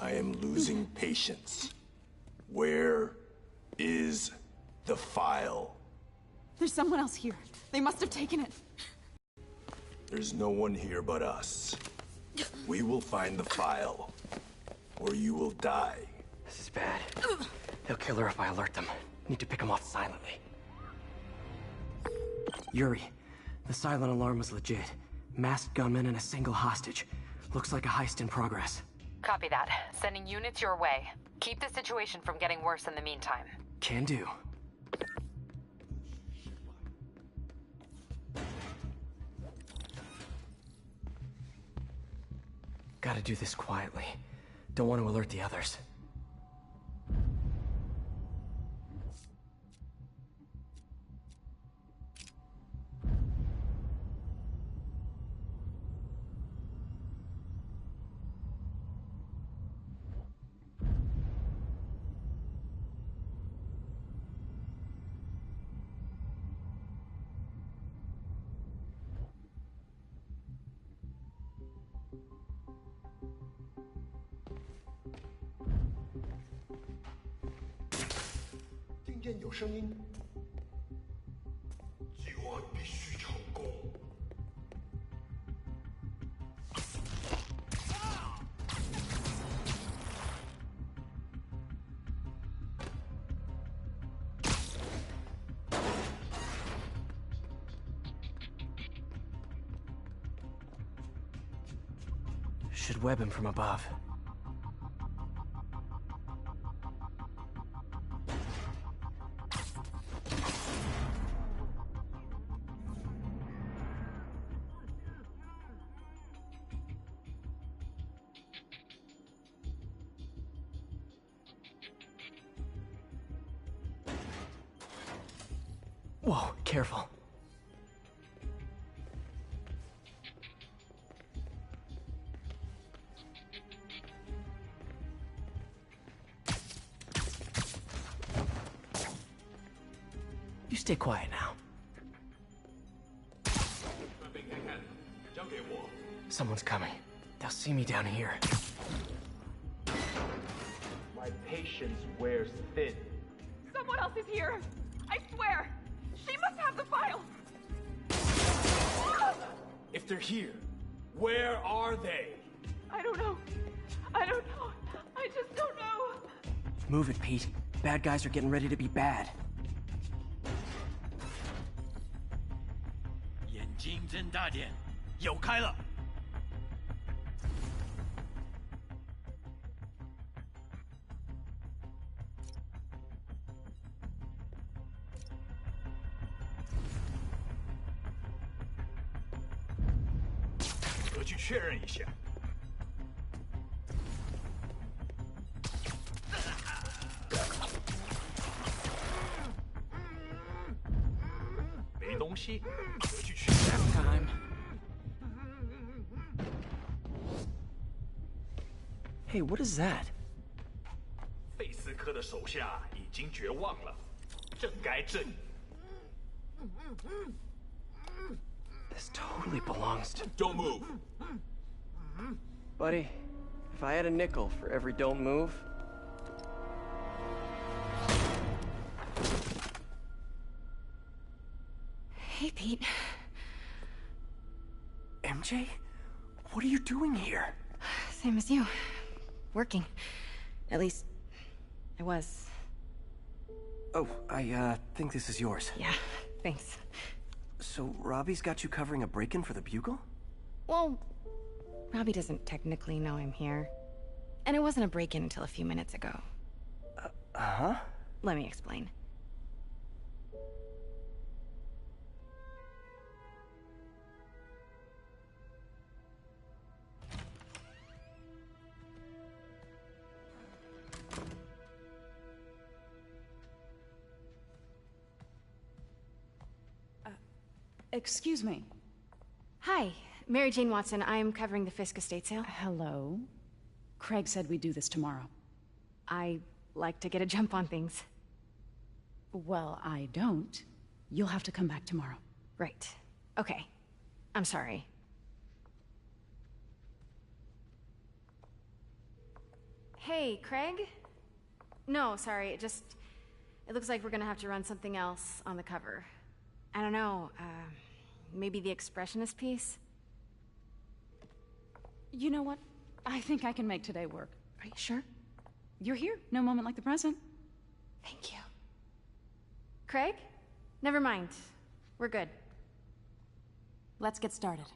I am losing patience. Where is the file? There's someone else here. They must have taken it. There's no one here but us. We will find the file, or you will die. This is bad. They'll kill her if I alert them. Need to pick them off silently. Yuri, the silent alarm was legit. Masked gunmen and a single hostage. Looks like a heist in progress. Copy that. Sending units your way. Keep the situation from getting worse in the meantime. Can do. Gotta do this quietly. Don't want to alert the others. Should web him from above. Whoa, careful. You stay quiet now. Someone's coming. They'll see me down here. My patience wears thin. Someone else is here. I swear. She must have the file. If they're here, where are they? I don't know. I don't know. I just don't know. Move it, Pete. Bad guys are getting ready to be bad. 眼睛睁大点，有开了。我去确认一下。没东西，我去确认。Time. Hey, what is that? 费斯科的手下已经绝望了，正该正义。 This totally belongs to... Don't move. Buddy, if I had a nickel for every don't move... Hey, Pete. MJ? What are you doing here? Same as you. Working. At least, I was. Oh, I think this is yours. Yeah, thanks. So, Robbie's got you covering a break-in for the Bugle? Well, Robbie doesn't technically know I'm here. And it wasn't a break-in until a few minutes ago. Uh-huh? Let me explain. Excuse me. Hi, Mary Jane Watson. I'm covering the Fisk estate sale. Hello. Craig said we'd do this tomorrow. I like to get a jump on things. Well, I don't. You'll have to come back tomorrow. Right. Okay. I'm sorry. Hey, Craig? No, sorry, it looks like we're gonna have to run something else on the cover. I don't know, maybe the expressionist piece? You know what? I think I can make today work. Are you sure? You're here. No moment like the present. Thank you. Craig? Never mind. We're good. Let's get started.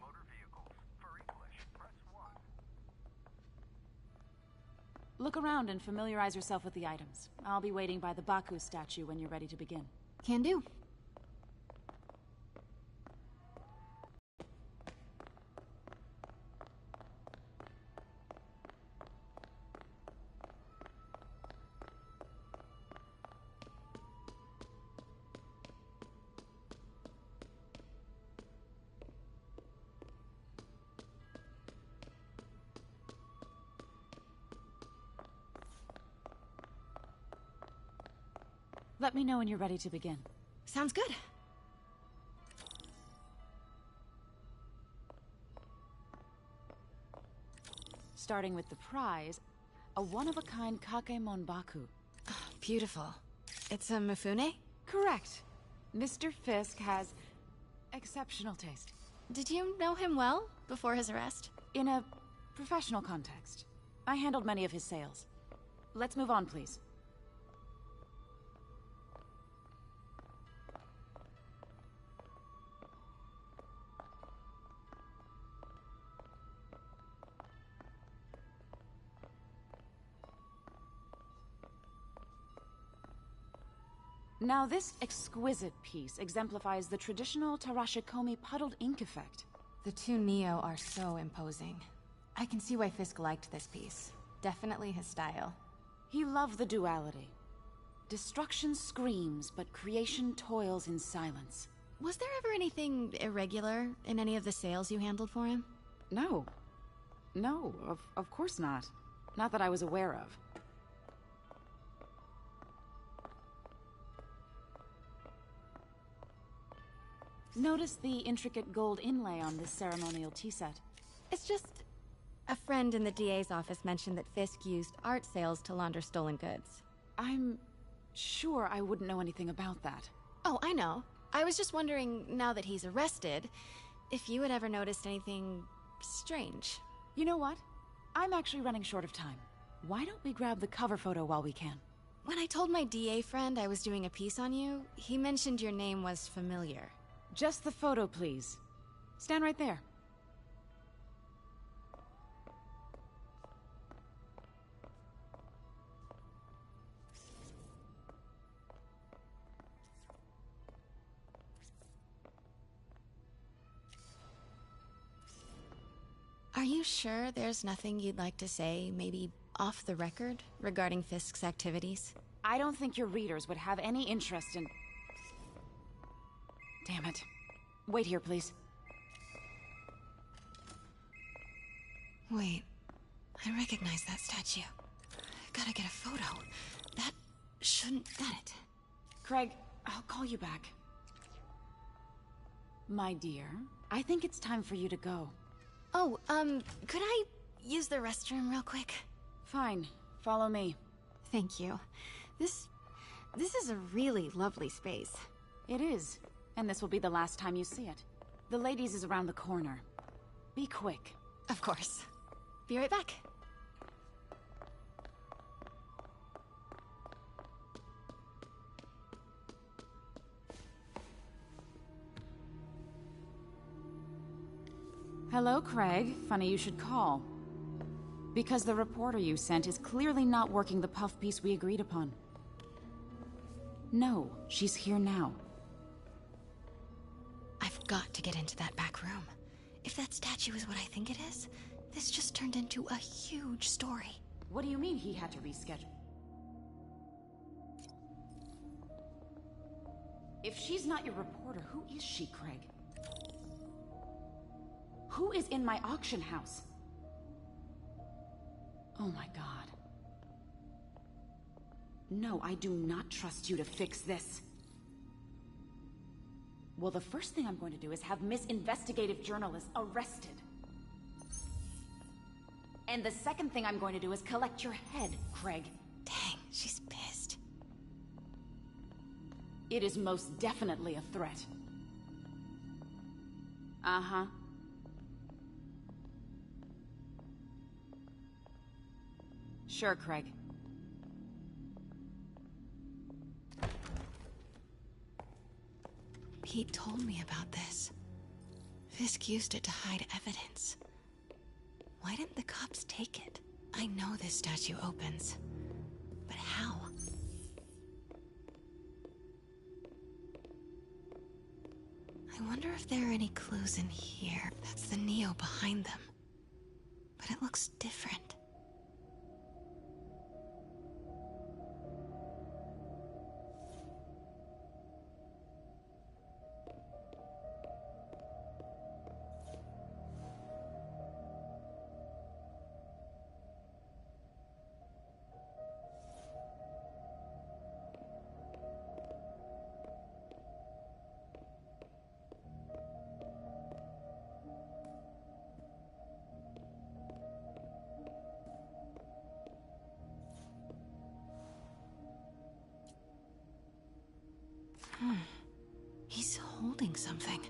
Look around and familiarize yourself with the items. I'll be waiting by the Baku statue when you're ready to begin. Can do. Let me know when you're ready to begin. Sounds good. Starting with the prize, a one-of-a-kind Kakemon Baku. Beautiful. It's a Mifune? Correct. Mr. Fisk has exceptional taste. Did you know him well before his arrest? In a professional context. I handled many of his sales. Let's move on, please. Now, this exquisite piece exemplifies the traditional Tarashikomi puddled ink effect. The two Neo are so imposing. I can see why Fisk liked this piece. Definitely his style. He loved the duality. Destruction screams, but creation toils in silence. Was there ever anything irregular in any of the sales you handled for him? No. No, of course not. Not that I was aware of. Notice the intricate gold inlay on this ceremonial tea set. It's just... a friend in the DA's office mentioned that Fisk used art sales to launder stolen goods. I'm sure I wouldn't know anything about that. Oh, I know. I was just wondering, now that he's arrested, if you had ever noticed anything strange. You know what? I'm actually running short of time. Why don't we grab the cover photo while we can? When I told my DA friend I was doing a piece on you, he mentioned your name was familiar. Just the photo, please. Stand right there. Are you sure there's nothing you'd like to say, maybe off the record, regarding Fisk's activities? I don't think your readers would have any interest in... Damn it. Wait here, please. Wait. I recognize that statue. Gotta get a photo. That shouldn't... Got it. Craig, I'll call you back. My dear, I think it's time for you to go. Oh, could I use the restroom real quick? Fine. Follow me. Thank you. This is a really lovely space. It is. And this will be the last time you see it. The ladies is around the corner. Be quick. Of course. Be right back. Hello, Craig. Funny you should call. Because the reporter you sent is clearly not working the puff piece we agreed upon. No, she's here now. I've got to get into that back room. If that statue is what I think it is, this just turned into a huge story. What do you mean he had to reschedule? If she's not your reporter, who is she, Craig? Who is in my auction house? Oh my god. No, I do not trust you to fix this. Well, the first thing I'm going to do is have Miss Investigative Journalist arrested. And the second thing I'm going to do is collect your head, Craig. Dang, she's pissed. It is most definitely a threat. Uh-huh. Sure, Craig. Pete told me about this. Fisk used it to hide evidence. Why didn't the cops take it? I know this statue opens. But how? I wonder if there are any clues in here. That's the Neo behind them. But it looks different. He's holding something.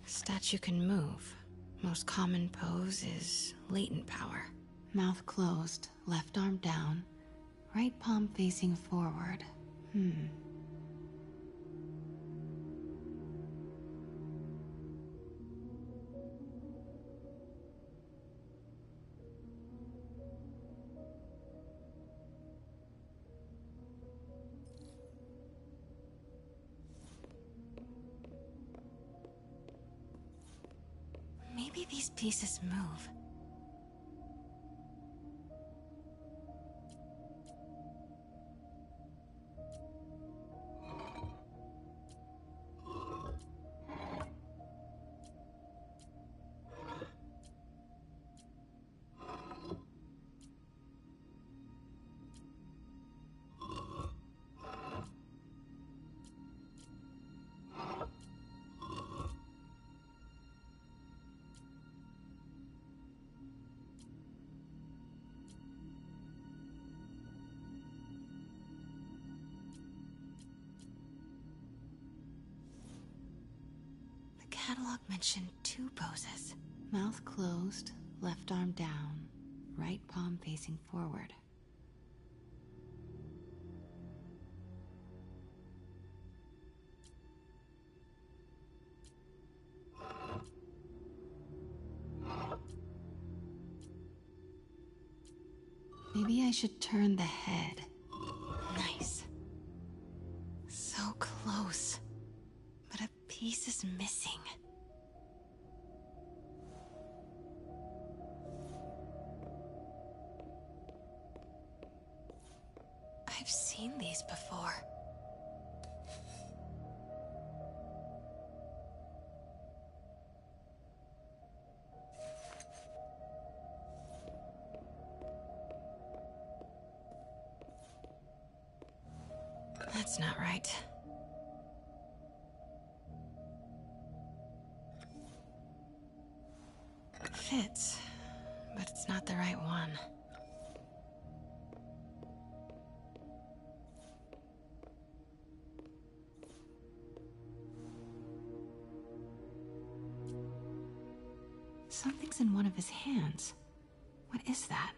Statue can move. Most common pose is latent power. Mouth closed, left arm down, right palm facing forward. Maybe these pieces move. The catalog mentioned 2 poses. Mouth closed, left arm down, right palm facing forward. Maybe I should turn the head. Nice. So close. But a piece is missing. I've seen these before. That's not right. Fits, but it's not the right one. Something's in one of his hands. What is that?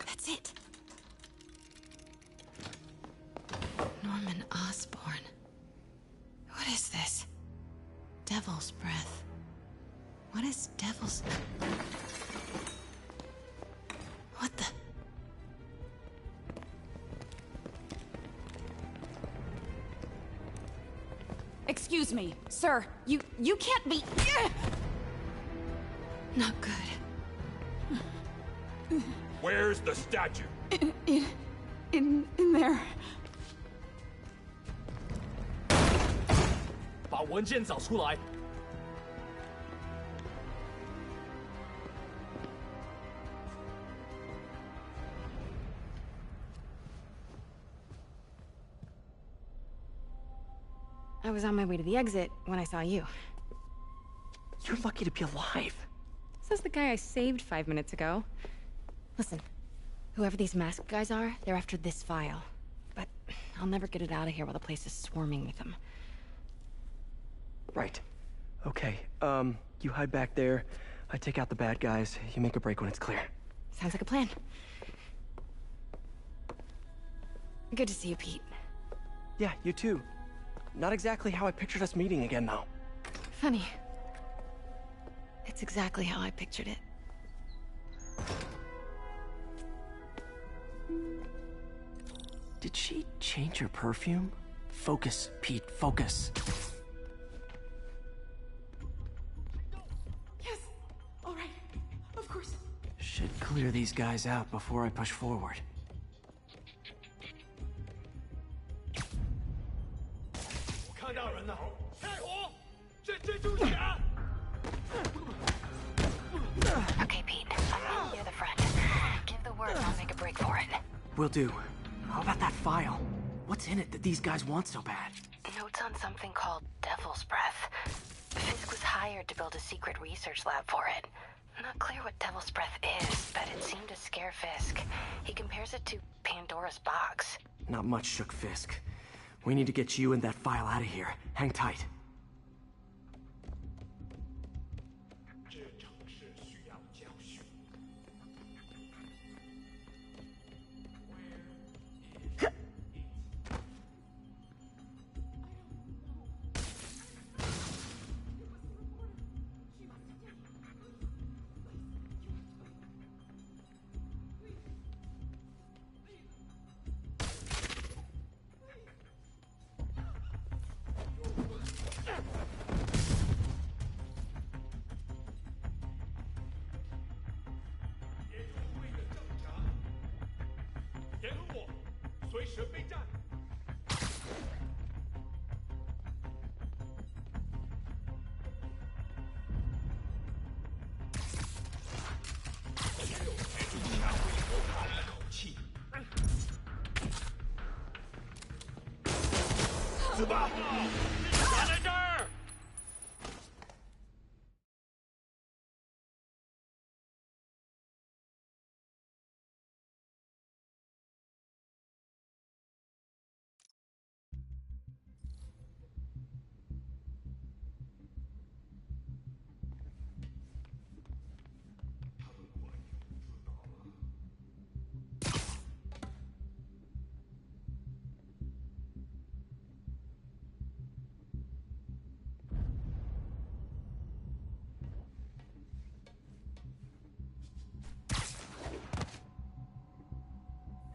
That's it. Norman Osborn. What is this? Devil's breath. What is devil's... What the... Excuse me, sir. You can't be. Not good. Where's the statue? In there. 把文件找出来。I was on my way to the exit when I saw you. You're lucky to be alive. Says the guy I saved 5 minutes ago. Listen, whoever these masked guys are, they're after this file. But I'll never get it out of here while the place is swarming with them. Right. Okay, you hide back there. I take out the bad guys. You make a break when it's clear. Sounds like a plan. Good to see you, Pete. Yeah, you too. Not exactly how I pictured us meeting again, though. Funny. It's exactly how I pictured it. Did she change her perfume? Focus, Pete, focus. Yes! All right. Of course. Should clear these guys out before I push forward. Okay, Pete. I'm near the front. Give the word and I'll make a break for it. Will do. How about that file? What's in it that these guys want so bad? Notes on something called Devil's Breath. Fisk was hired to build a secret research lab for it. Not clear what Devil's Breath is, but it seemed to scare Fisk. He compares it to Pandora's box. Not much shook Fisk. We need to get you and that file out of here. Hang tight.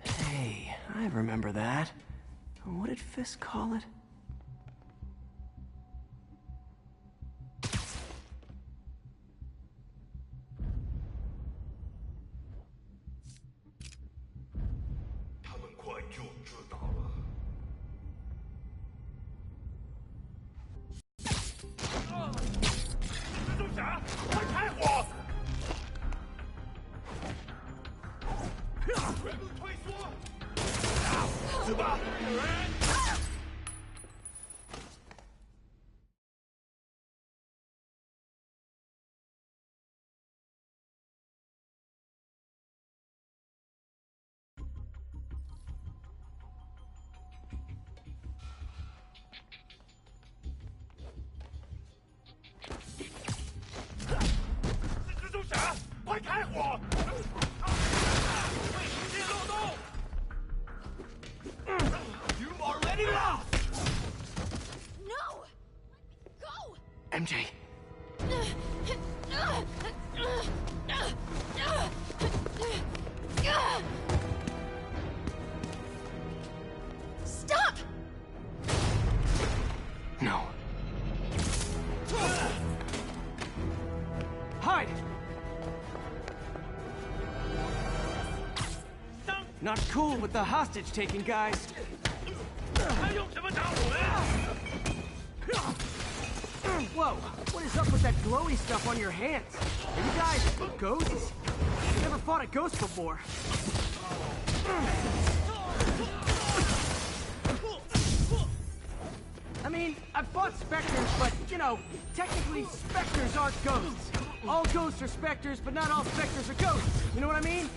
Hey, I remember that. What did Fisk call it? MJ. Stop! No. inside! Not cool with the hostage-taking, guys. 他用什么打我们？ Whoa, what is up with that glowy stuff on your hands? Are you guys ghosts? I've never fought a ghost before. I mean, I've fought specters, but, you know, technically specters aren't ghosts. All ghosts are specters, but not all specters are ghosts. You know what I mean?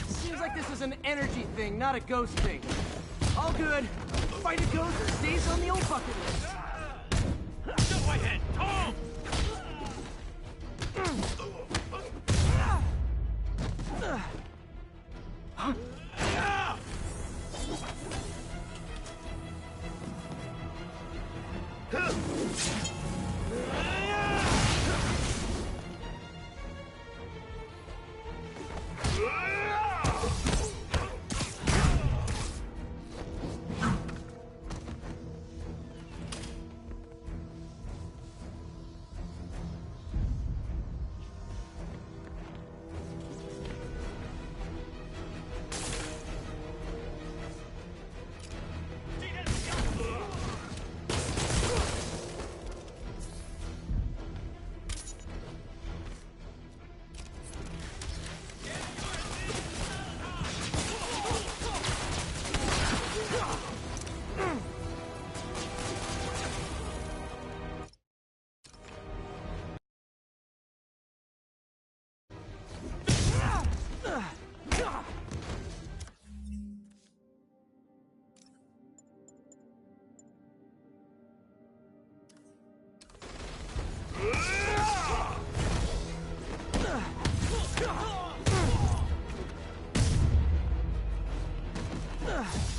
Seems like this is an energy thing, not a ghost thing. All good. Fight a ghost stays on the old bucket list. 这会很痛。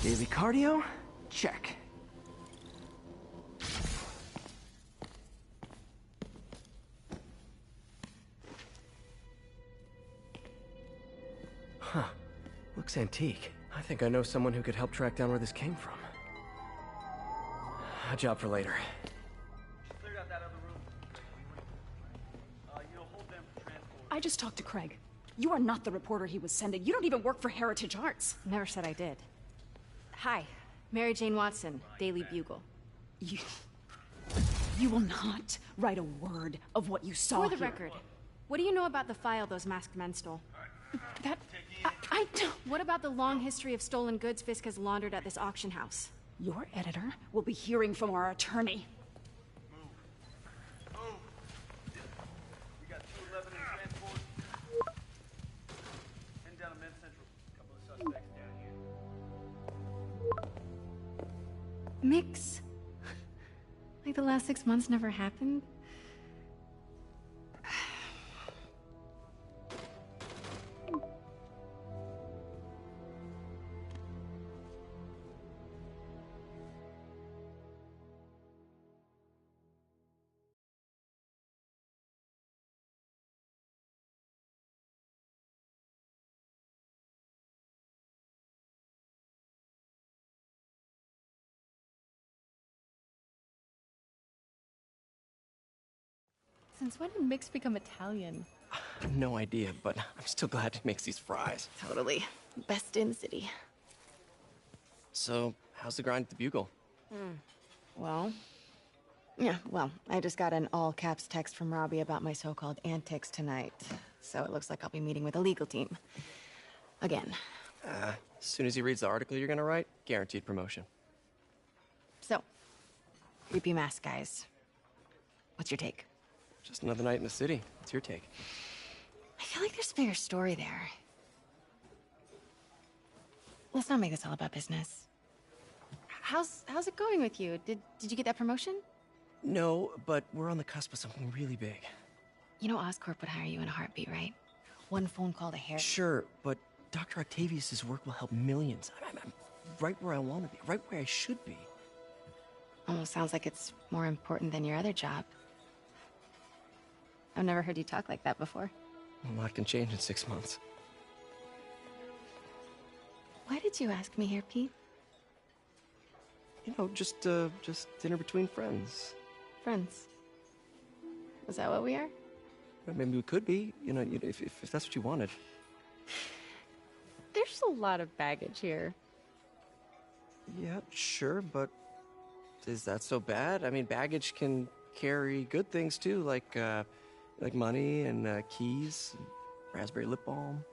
Daily cardio? Check. Huh. Looks antique. I think I know someone who could help track down where this came from. A job for later. Cleared out that other room. You'll hold them for transport. I just talked to Craig. You are not the reporter he was sending. You don't even work for Heritage Arts. Never said I did. Hi, Mary Jane Watson, Daily Bugle. You will not write a word of what you saw For the here. record, what do you know about the file those masked men stole? That... I don't... What about the long history of stolen goods Fisk has laundered at this auction house? Your editor will be hearing from our attorney. Move. We got 211 in transport. Heading down to Men's Central. Couple of suspects down here. Mix? Like the last 6 months never happened? Since when did Mix become Italian? No idea, but I'm still glad he makes these fries. Totally. Best in the city. So, how's the grind at the Bugle? Well, I just got an all-caps text from Robbie about my so-called antics tonight. So it looks like I'll be meeting with the legal team. Again. As soon as he reads the article you're gonna write, guaranteed promotion. So, creepy mask guys. What's your take? Just another night in the city. What's your take? I feel like there's a bigger story there. Let's not make this all about business. How's it going with you? Did you get that promotion? No, but we're on the cusp of something really big. You know Oscorp would hire you in a heartbeat, right? One phone call to hair. Sure, but Dr. Octavius's work will help millions. I'm right where I want to be, right where I should be. Almost sounds like it's more important than your other job. I've never heard you talk like that before. A lot can change in 6 months. Why did you ask me here, Pete? You know, just dinner between friends. Friends. Is that what we are? Maybe we could be, if that's what you wanted. There's a lot of baggage here. Yeah, sure, but is that so bad? I mean, baggage can carry good things too, like money and keys, and raspberry lip balm.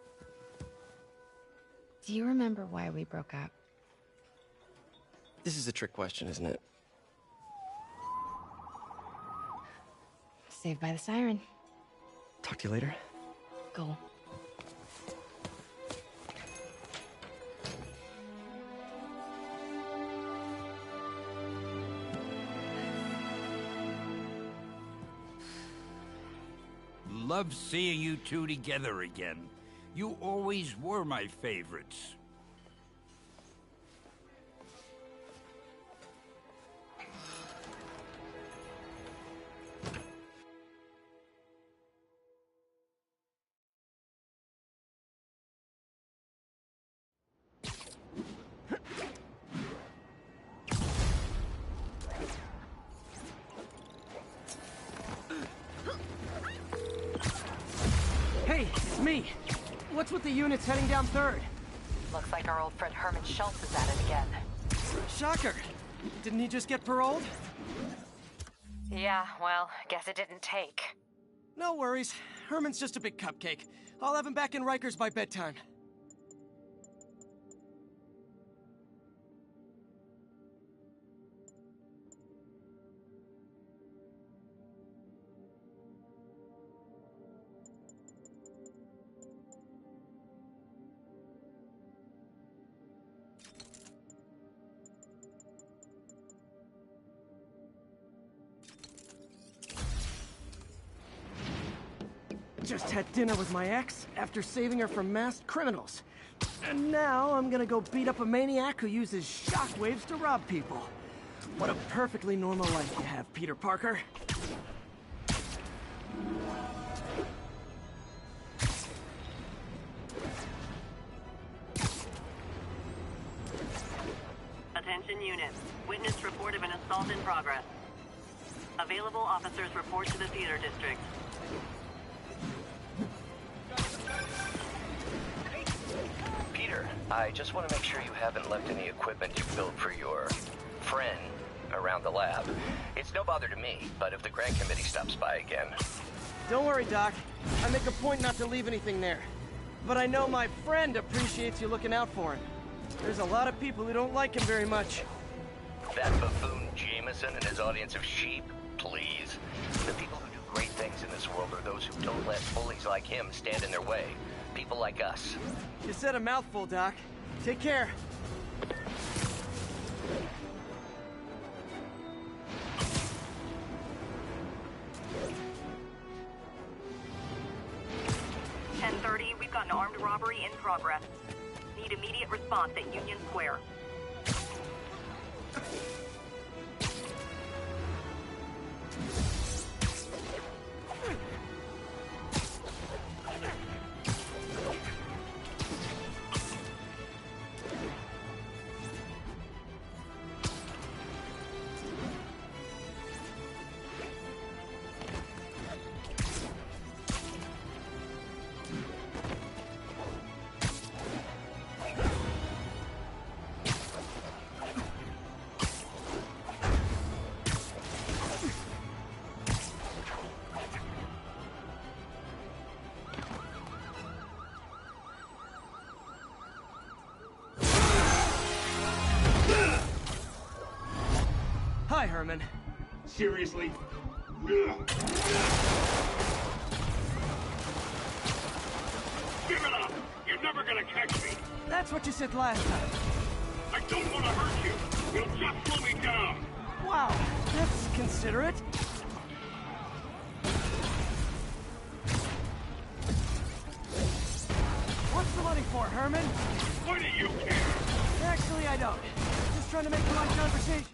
Do you remember why we broke up? This is a trick question, isn't it? Saved by the siren. Talk to you later. Go. Love seeing you two together again. You always were my favorites. Hey, it's me. What's with the units heading down 3rd? Looks like our old friend Herman Schultz is at it again. Shocker. Didn't he just get paroled? Yeah, well, guess it didn't take. No worries. Herman's just a big cupcake. I'll have him back in Rikers by bedtime. Just had dinner with my ex after saving her from masked criminals. And now I'm gonna go beat up a maniac who uses shockwaves to rob people. What a perfectly normal life you have, Peter Parker. Attention units. Witness report of an assault in progress. Available officers report to the theater district. Peter, I just want to make sure you haven't left any equipment you built for your friend around the lab. It's no bother to me, but if the grant committee stops by again... Don't worry, Doc. I make a point not to leave anything there. But I know my friend appreciates you looking out for him. There's a lot of people who don't like him very much. That buffoon Jameson and his audience of sheep? Please. The people who do great things in this world are those who don't let bullies like him stand in their way. People like us. You said a mouthful, Doc. Take care. We've got an armed robbery in progress. Need immediate response at Union Square. Hi, Herman. Seriously? Give it up! You're never gonna catch me! That's what you said last time. I don't want to hurt you! You'll just slow me down! Wow, that's considerate. What's the money for, Herman? Why do you care? Actually, I don't. Just trying to make polite conversation.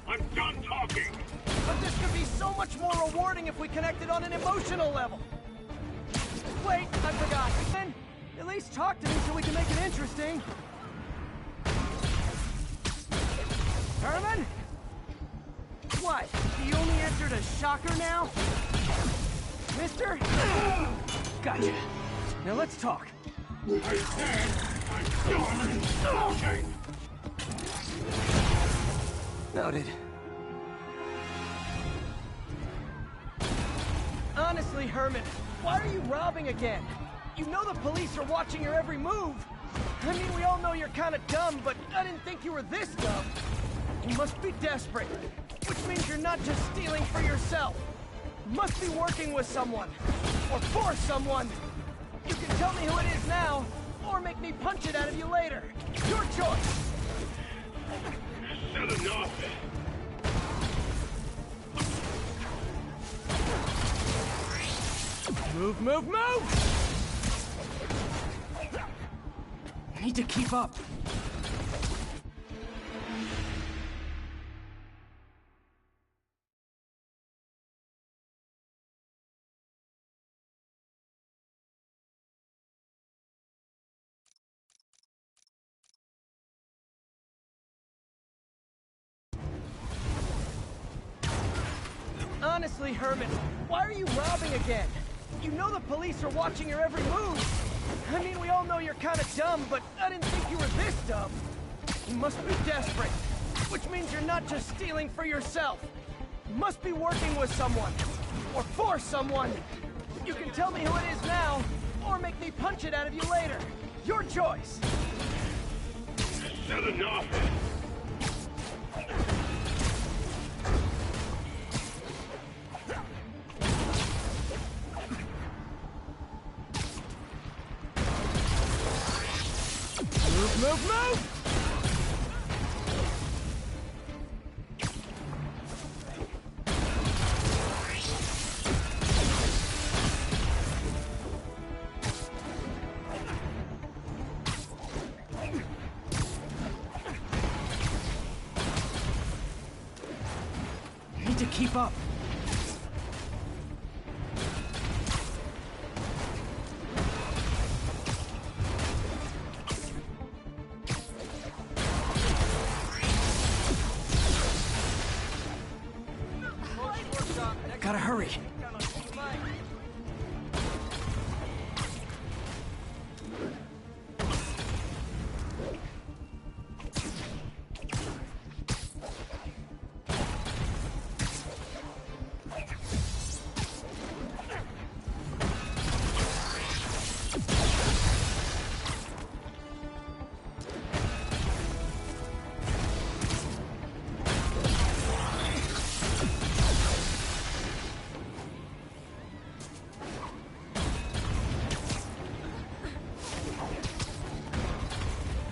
I'm done talking! But this could be so much more rewarding if we connected on an emotional level. Wait, I forgot. Then, at least talk to me so we can make it interesting. Herman? What? You only answered a shocker now? Mister? Gotcha. Now let's talk. I said I'm done talking! Noted. Honestly, Herman, why are you robbing again? You know the police are watching your every move. I mean, we all know you're kind of dumb, but I didn't think you were this dumb. You must be desperate, which means you're not just stealing for yourself. You must be working with someone, or for someone. You can tell me who it is now, or make me punch it out of you later. Your choice. Said enough! Move, move, move! I need to keep up. Honestly, Herman, why are you robbing again? You know the police are watching your every move. I mean, we all know you're kind of dumb, but I didn't think you were this dumb. You must be desperate, which means you're not just stealing for yourself. You must be working with someone, or for someone. You can tell me who it is now, or make me punch it out of you later. Your choice. Said enough! Move, move, move! Need to keep up. Gotta hurry.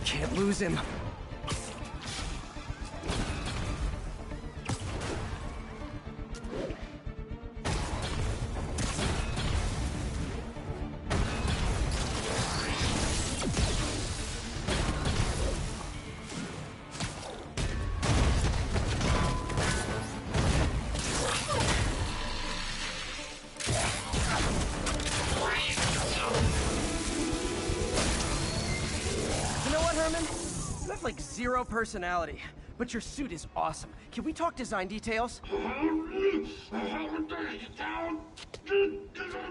Can't lose him. You have like zero personality, but your suit is awesome. Can we talk design details?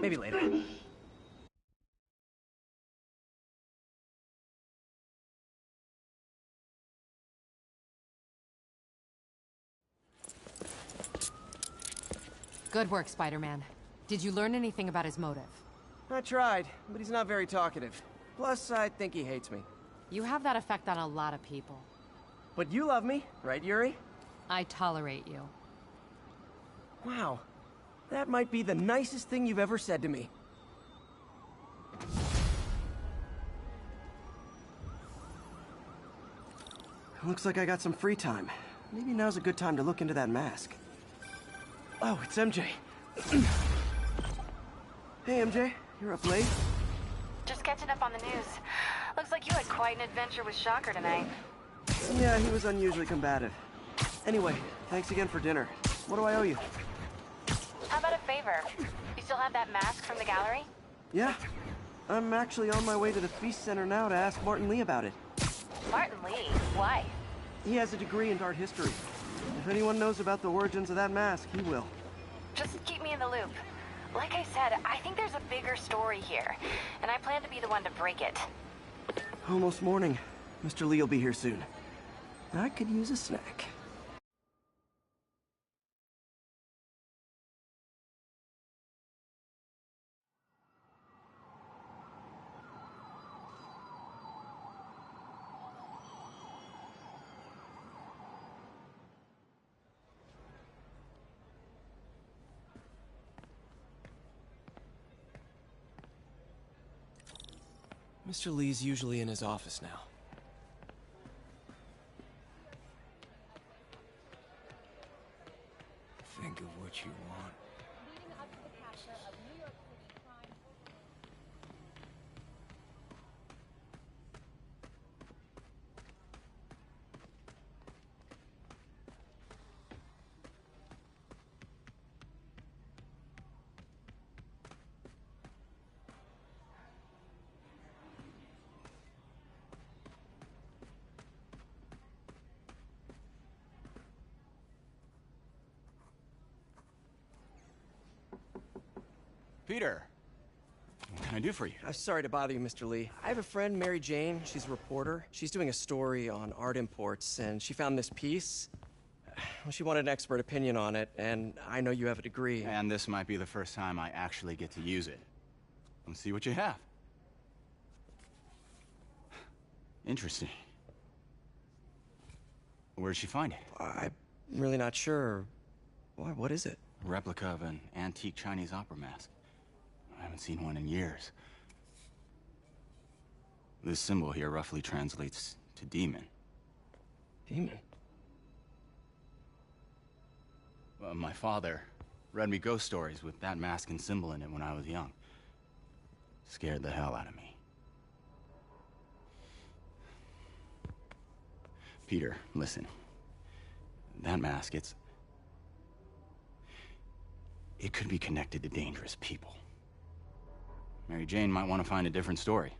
Maybe later. Good work, Spider-Man. Did you learn anything about his motive? I tried, but he's not very talkative. Plus, I think he hates me. You have that effect on a lot of people. But you love me, right, Yuri? I tolerate you. Wow. That might be the nicest thing you've ever said to me. Looks like I got some free time. Maybe now's a good time to look into that mask. Oh, it's MJ. Hey, MJ. You're up late? Just catching up on the news. Looks like you had quite an adventure with Shocker tonight. Yeah, he was unusually combative. Anyway, thanks again for dinner. What do I owe you? How about a favor? You still have that mask from the gallery? Yeah. I'm actually on my way to the Feast Center now to ask Martin Lee about it. Martin Lee? Why? He has a degree in art history. If anyone knows about the origins of that mask, he will. Just keep me in the loop. Like I said, I think there's a bigger story here, and I plan to be the one to break it. Almost morning. Mr. Lee will be here soon. I could use a snack. Mr. Lee's usually in his office now. Think of what you want. Peter, what can I do for you? I'm sorry to bother you, Mr. Lee. I have a friend, Mary Jane. She's a reporter. She's doing a story on art imports, and she found this piece. Well, she wanted an expert opinion on it, and I know you have a degree. And this might be the first time I actually get to use it. Let's see what you have. Interesting. Where'd she find it? I'm really not sure. What is it? A replica of an antique Chinese opera mask. I haven't seen one in years. This symbol here roughly translates to demon. Demon? Well, my father read me ghost stories with that mask and symbol in it when I was young. Scared the hell out of me. Peter, listen. That mask, it could be connected to dangerous people. Mary Jane might want to find a different story.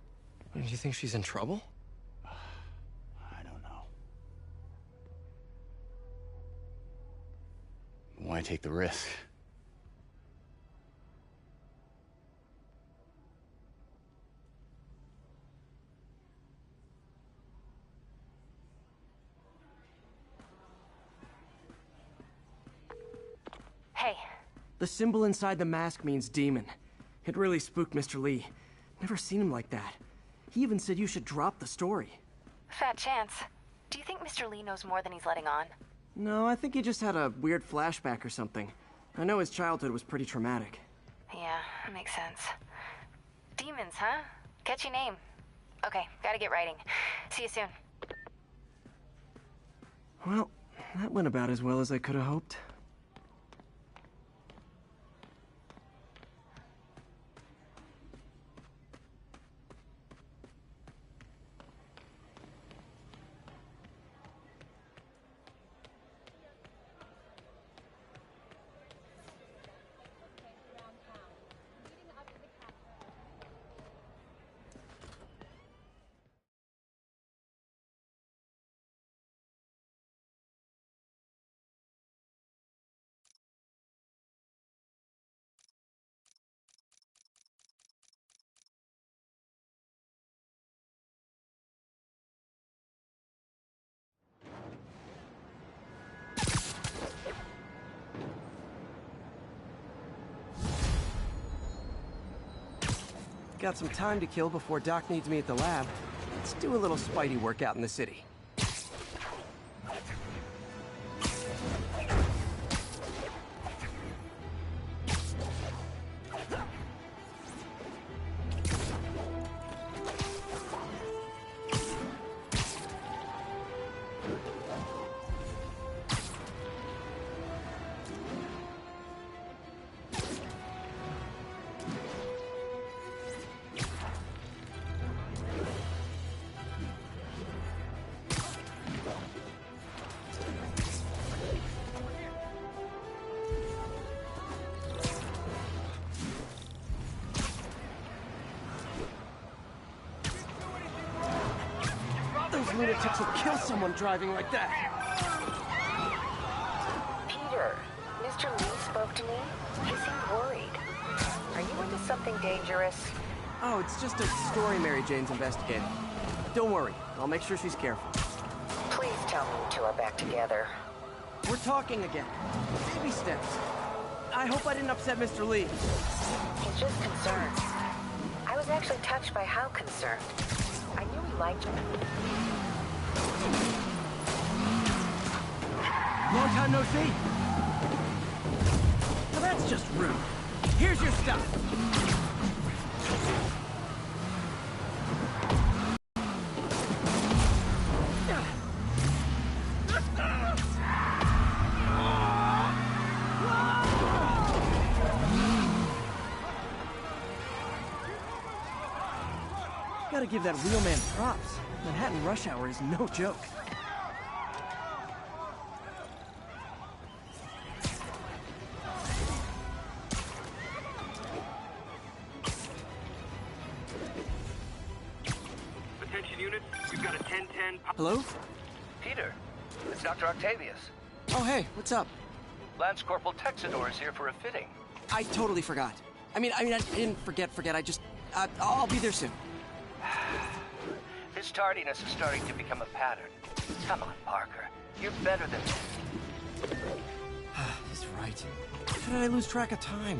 Do you think she's in trouble? I don't know. Why take the risk? Hey. The symbol inside the mask means demon. It really spooked Mr. Lee. Never seen him like that. He even said you should drop the story. Fat chance. Do you think Mr. Lee knows more than he's letting on? No, I think he just had a weird flashback or something. I know his childhood was pretty traumatic. Yeah, makes sense. Demons, huh? Catchy name. Okay, gotta get writing. See you soon. Well, that went about as well as I could have hoped. Got some time to kill before Doc needs me at the lab. Let's do a little Spidey workout in the city. heretics will kill someone driving like that. Peter, Mr. Lee spoke to me. He seemed worried. Are you into something dangerous? Oh, it's just a story Mary Jane's investigating. Don't worry, I'll make sure she's careful. Please tell me you two are back together. We're talking again. Baby steps. I hope I didn't upset Mr. Lee. He's just concerned. I was actually touched by how concerned. I knew he liked you. Long time no see. Well, that's just rude. Here's your stuff. Gotta give that wheelman props. Manhattan rush hour is no joke. Attention units, we've got a 10-10... Hello? Peter, it's Dr. Octavius. Oh, hey, what's up? Lance Corporal Texador is here for a fitting. I totally forgot. I didn't forget. I just... I'll be there soon. His tardiness is starting to become a pattern. Come on, Parker. You're better than this. He's right. How did I lose track of time?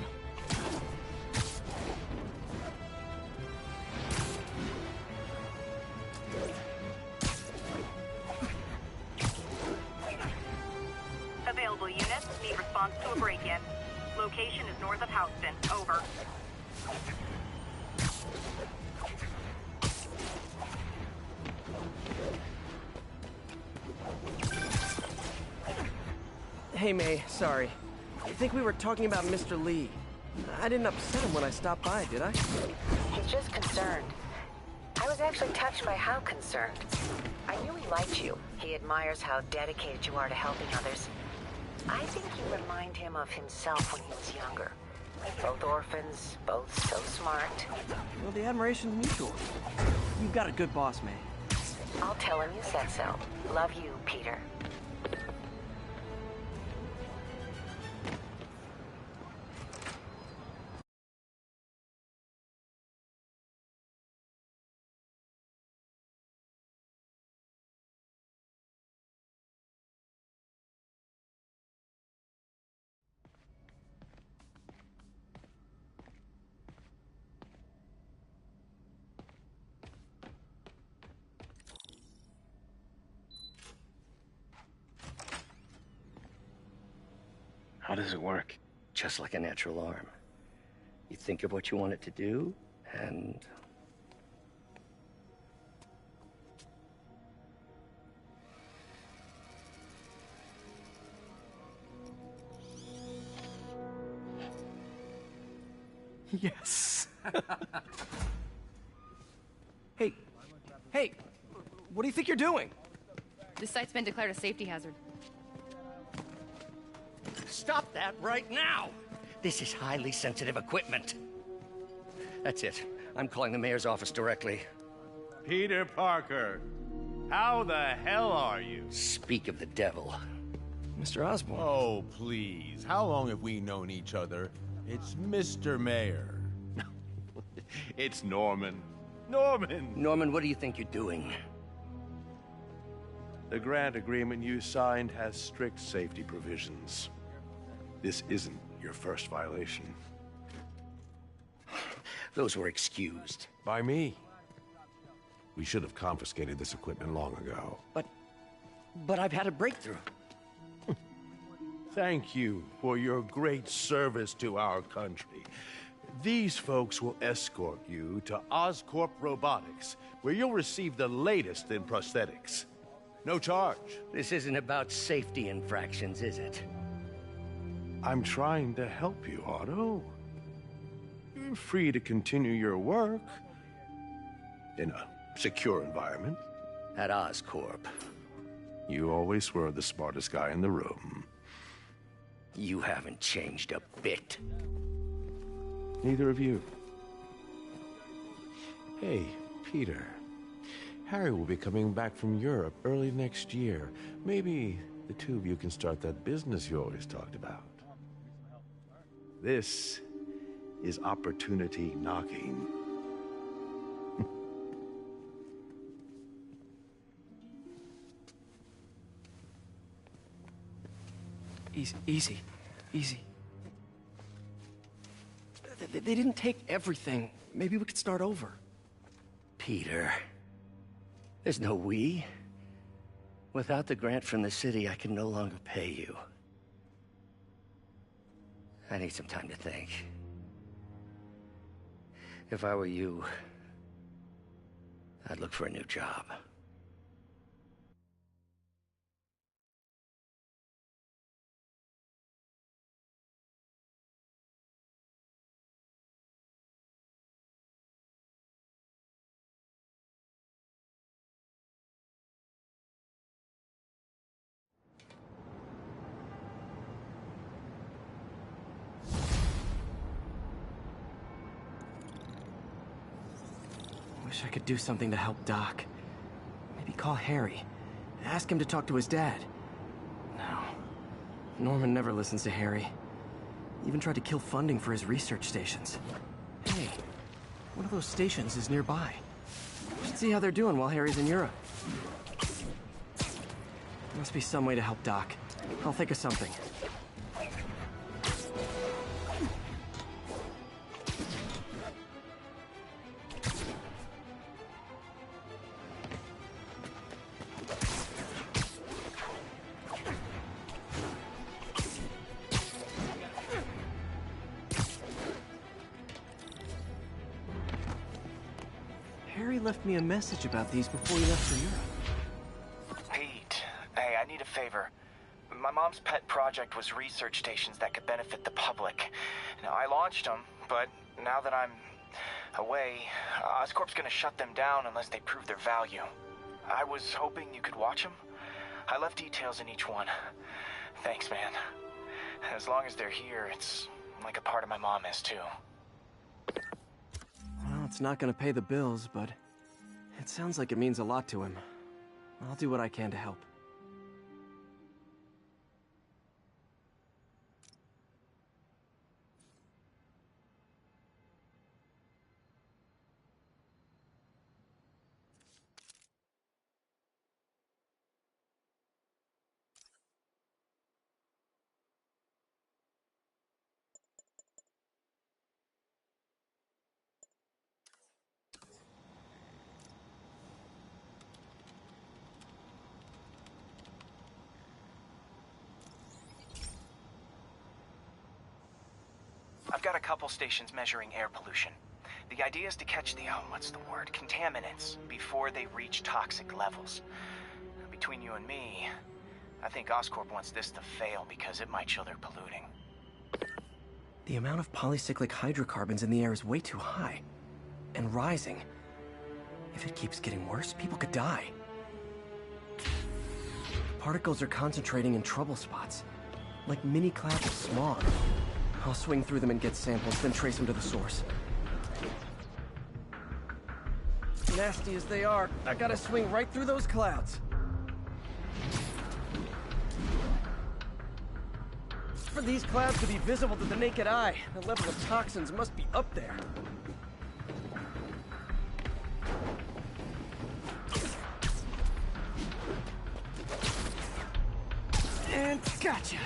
Available units need response to a break-in. Location is north of Houston. Over. Hey, May, sorry. I think we were talking about Mr. Lee. I didn't upset him when I stopped by, did I? He's just concerned. I was actually touched by how concerned. I knew he liked you. He admires how dedicated you are to helping others. I think you remind him of himself when he was younger. Both orphans, both so smart. Well, the admiration's mutual. You've got a good boss, May. I'll tell him you said so. Love you, Peter. How does it work? Just like a natural arm. You think of what you want it to do, and... Yes. Hey, what do you think you're doing? This site's been declared a safety hazard. Stop that right now! This is highly sensitive equipment. That's it. I'm calling the mayor's office directly. Peter Parker, how the hell are you? Speak of the devil. Mr. Osborn. Oh, please. How long have we known each other? It's Mr. Mayor. It's Norman. Norman! Norman, what do you think you're doing? The grant agreement you signed has strict safety provisions. This isn't your first violation. Those were excused. By me. We should have confiscated this equipment long ago. But I've had a breakthrough. Thank you for your great service to our country. These folks will escort you to Oscorp Robotics, where you'll receive the latest in prosthetics. No charge. This isn't about safety infractions, is it? I'm trying to help you, Otto. You're free to continue your work in a secure environment. At Oscorp. You always were the smartest guy in the room. You haven't changed a bit. Neither of you. Hey, Peter. Harry will be coming back from Europe early next year. Maybe the two of you can start that business you always talked about. This is opportunity knocking. Easy. They didn't take everything. Maybe we could start over. Peter, there's no we. Without the grant from the city, I can no longer pay you. I need some time to think. If I were you, I'd look for a new job. Wish I could do something to help Doc. Maybe call Harry. Ask him to talk to his dad. No. Norman never listens to Harry. Even tried to kill funding for his research stations. Hey, one of those stations is nearby. Should see how they're doing while Harry's in Europe. Must be some way to help Doc. I'll think of something. Harry left me a message about these before he left for Europe. Pete, hey, I need a favor. My mom's pet project was research stations that could benefit the public. Now, I launched them, but now that I'm away, Oscorp's gonna shut them down unless they prove their value. I was hoping you could watch them. I left details in each one. Thanks, man. As long as they're here, it's like a part of my mom is, too. Well, it's not gonna pay the bills, but it sounds like it means a lot to him. I'll do what I can to help. I've got a couple stations measuring air pollution. The idea is to catch the, contaminants before they reach toxic levels. Between you and me, I think Oscorp wants this to fail because it might show they're polluting. The amount of polycyclic hydrocarbons in the air is way too high. And rising. If it keeps getting worse, people could die. Particles are concentrating in trouble spots. Like mini clouds of smog. I'll swing through them and get samples, then trace them to the source. Nasty as they are, I gotta swing right through those clouds. For these clouds to be visible to the naked eye, the level of toxins must be up there. And gotcha!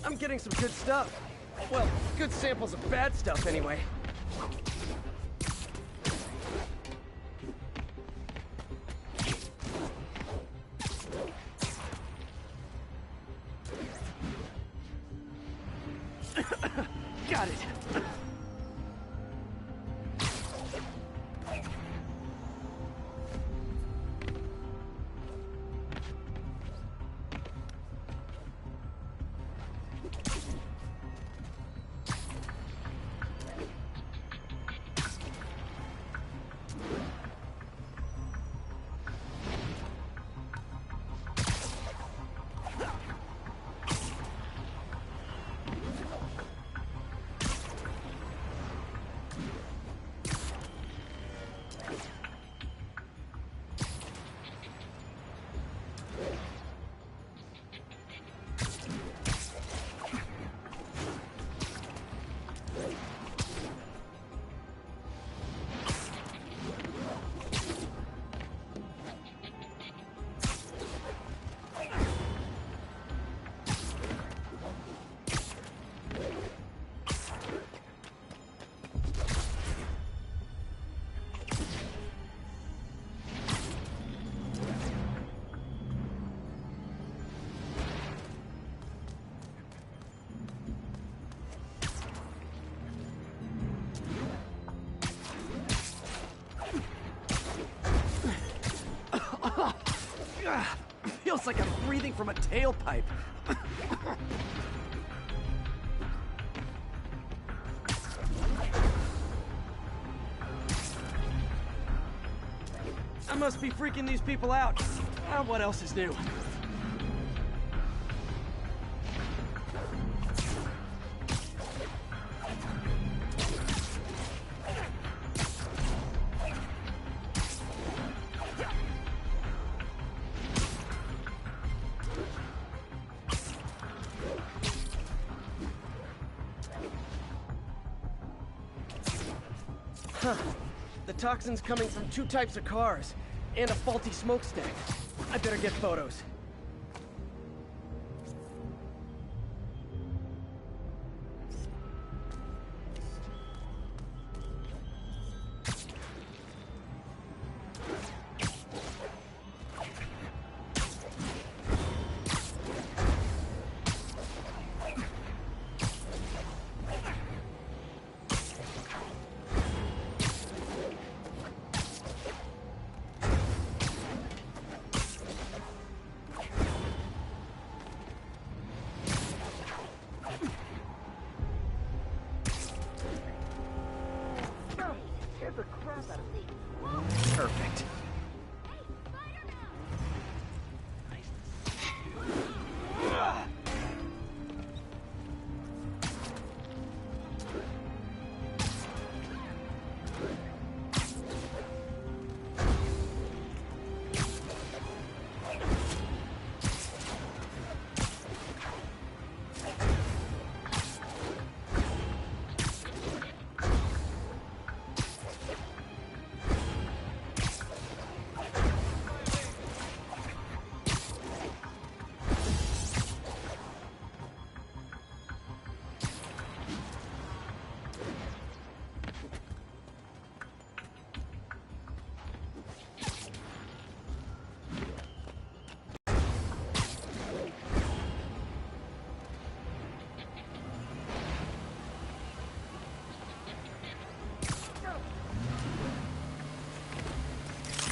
I'm getting some good stuff. Well, good samples of bad stuff, anyway. Got it. Feels like I'm breathing from a tailpipe. I must be freaking these people out. What else is new? Huh. The toxin's coming from 2 types of cars, and a faulty smokestack. I better get photos. Perfect.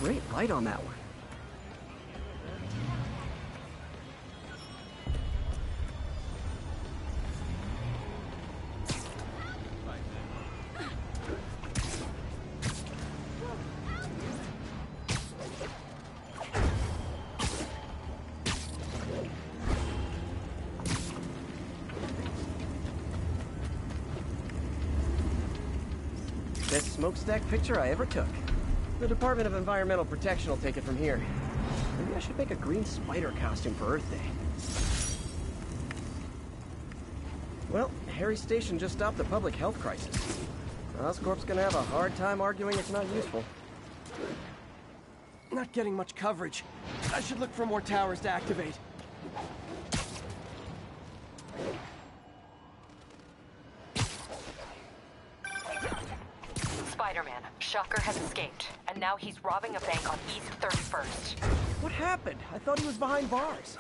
Great light on that one. Best smokestack picture I ever took. The Department of Environmental Protection will take it from here. Maybe I should make a green spider costume for Earth Day. Well, Harry Station just stopped the public health crisis. Oscorp's gonna have a hard time arguing it's not useful. Not getting much coverage. I should look for more towers to activate. Spiderman, Shocker has escaped, and now he's robbing a bank on East 31st. What happened? I thought he was behind bars.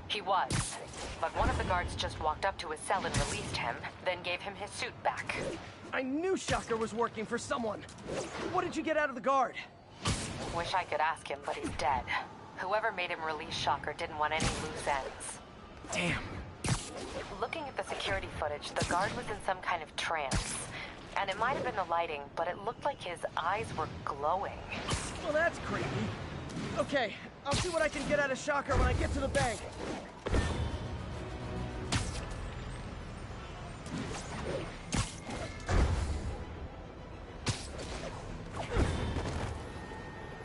He was, but one of the guards just walked up to his cell and released him, then gave him his suit back. I knew Shocker was working for someone. What did you get out of the guard? Wish I could ask him, but he's dead. Whoever made him release Shocker didn't want any loose ends. Damn. Looking at the security footage, the guard was in some kind of trance. And it might have been the lighting, but it looked like his eyes were glowing. Well, that's creepy. Okay, I'll see what I can get out of Shocker when I get to the bank.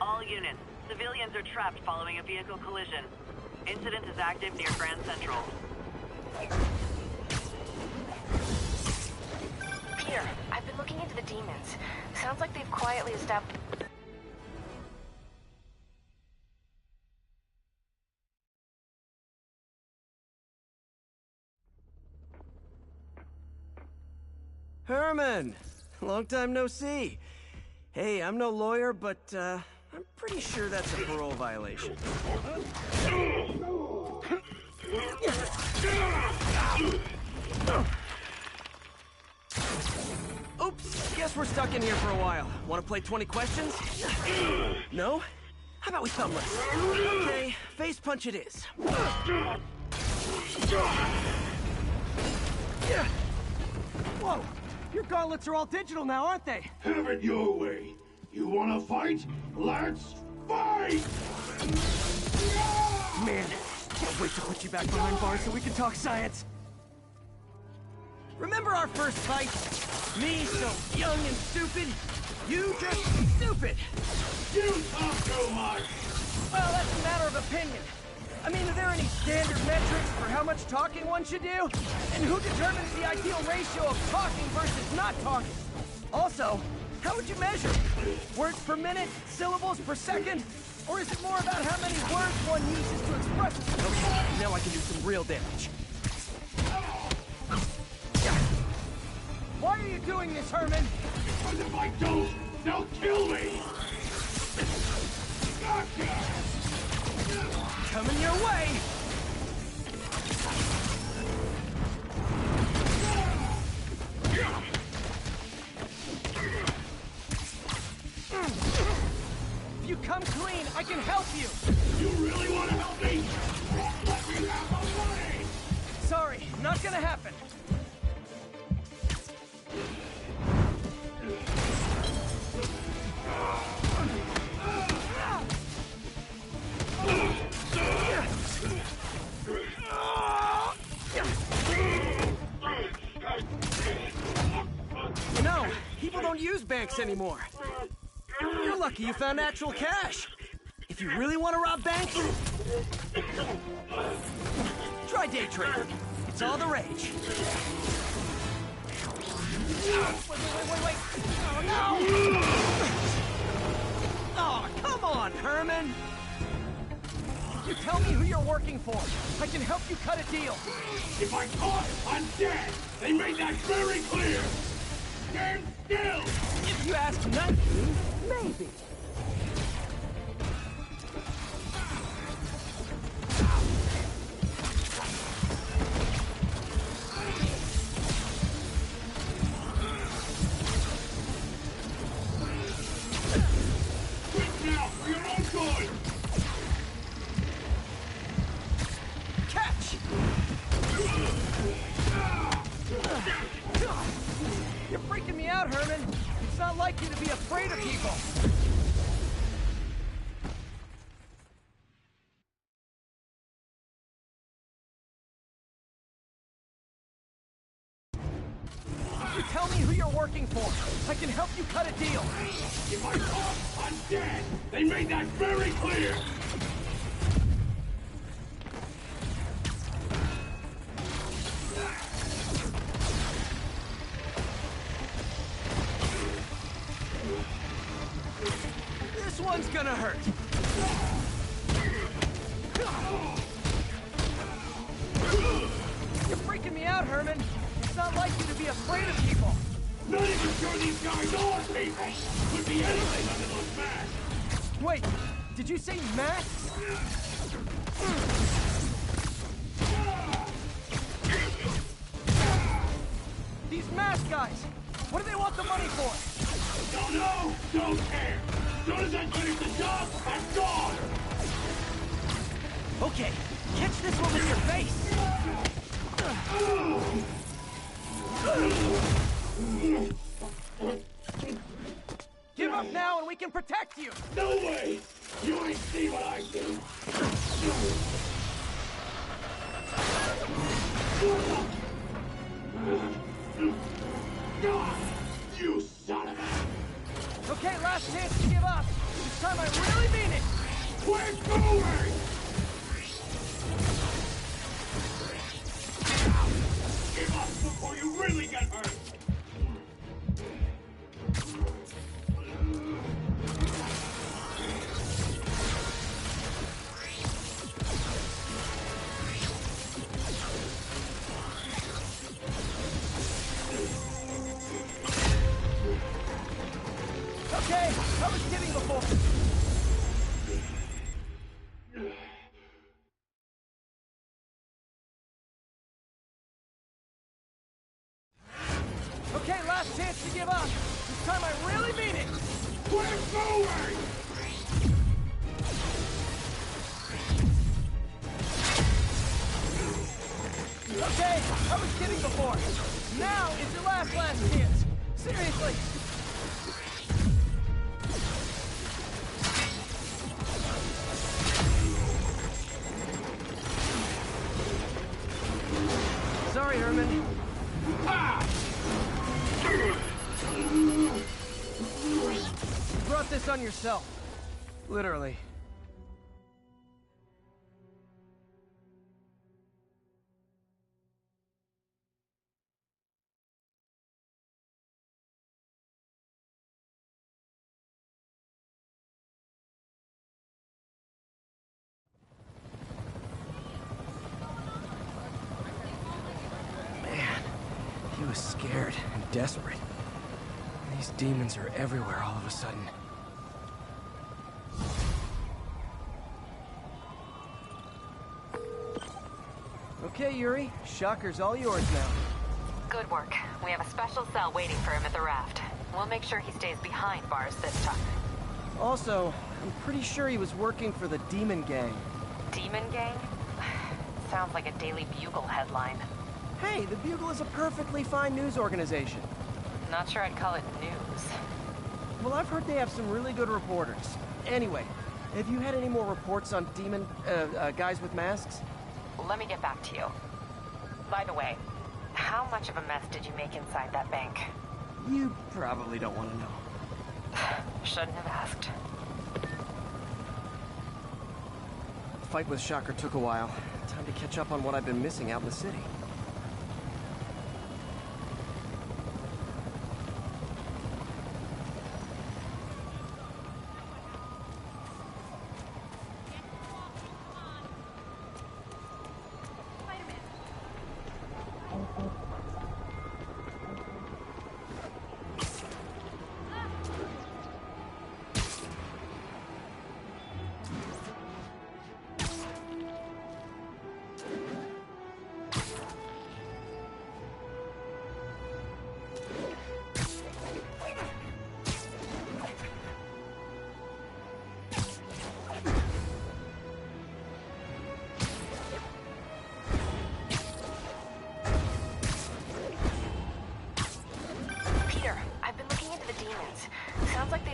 All units, civilians are trapped following a vehicle collision. Incident is active near Grand Central. Peter, I've been looking into the demons. Sounds like they've quietly established... Herman! Long time no see. Hey, I'm no lawyer, but, I'm pretty sure that's a parole violation. Oops, guess we're stuck in here for a while. Want to play 20 questions? No? How about we thumbless? Okay, face punch it is. Whoa! Your gauntlets are all digital now, aren't they? Have it your way. You wanna fight? Let's fight! Man, can't wait to put you back behind bars so we can talk science. Remember our first fight? Me so young and stupid, you just stupid. You talk too much. Well, that's a matter of opinion. I mean, are there any standard metrics for how much talking one should do? And who determines the ideal ratio of talking versus not talking? Also, how would you measure? Words per minute? Syllables per second? Or is it more about how many words one uses to express itself? Okay, now I can do some real damage. Why are you doing this, Herman? Because if I don't, they'll kill me! Gotcha! Coming your way! If you come clean, I can help you! You really want to help me? Let me have my money! Sorry, not gonna happen. You know, people don't use banks anymore. You're lucky you found actual cash. If you really want to rob banks, try day trading. It's all the rage. Wait. Oh, no! Oh, come on, Herman! You tell me who you're working for. I can help you cut a deal. If I caught, I'm dead! They made that very clear! Stand still! If you ask nicely, maybe. Quit now, for your own good! Catch! You're freaking me out, Herman. It's not like you to be afraid of people. You tell me who you're working for. I can help you cut a deal. If I caught, I'm dead! They made that very clear! This one's gonna hurt. You're freaking me out, Herman. It's not like you to be afraid of people. Not even sure these guys are people! Could be anything under those masks! Wait, did you say masks? These mask guys, what do they want the money for? Don't know! Don't care! As soon as I finish the job, I'm gone! Okay, catch this one with your face! Give up now and we can protect you! No way! You ain't see what I do! You son of a... Okay, last chance to give up. This time I really mean it! We're going! Give up before you really get hurt! Okay, I was kidding before. Okay, last chance to give up. This time I really mean it. We're going! Okay, I was kidding before. Now is your last chance. Seriously. Sorry, Herman. You brought this on yourself. Literally. He was scared and desperate. These demons are everywhere all of a sudden. Okay, Yuri. Shocker's all yours now. Good work. We have a special cell waiting for him at the raft. We'll make sure he stays behind bars this time. Also, I'm pretty sure he was working for the Demon Gang. Demon Gang? Sounds like a Daily Bugle headline. Hey, the Bugle is a perfectly fine news organization. Not sure I'd call it news. Well, I've heard they have some really good reporters. Anyway, have you had any more reports on demon, guys with masks? Let me get back to you. By the way, how much of a mess did you make inside that bank? You probably don't want to know. Shouldn't have asked. The fight with Shocker took a while. Time to catch up on what I've been missing out in the city.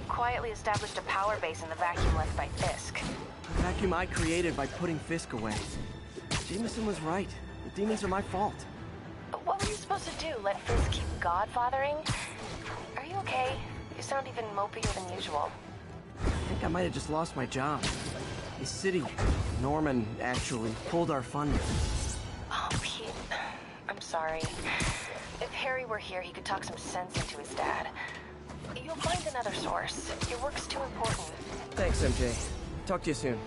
Quietly established a power base in the vacuum left by Fisk. The vacuum I created by putting Fisk away. Jameson was right. The demons are my fault. But what were you supposed to do? Let Fisk keep godfathering? Are you okay? You sound even mopier than usual. I think I might have just lost my job. The city, Norman, actually, pulled our funding. Oh, Pete. I'm sorry. If Harry were here, he could talk some sense into his dad. You'll find another source. Your work's too important. Thanks, MJ. Talk to you soon.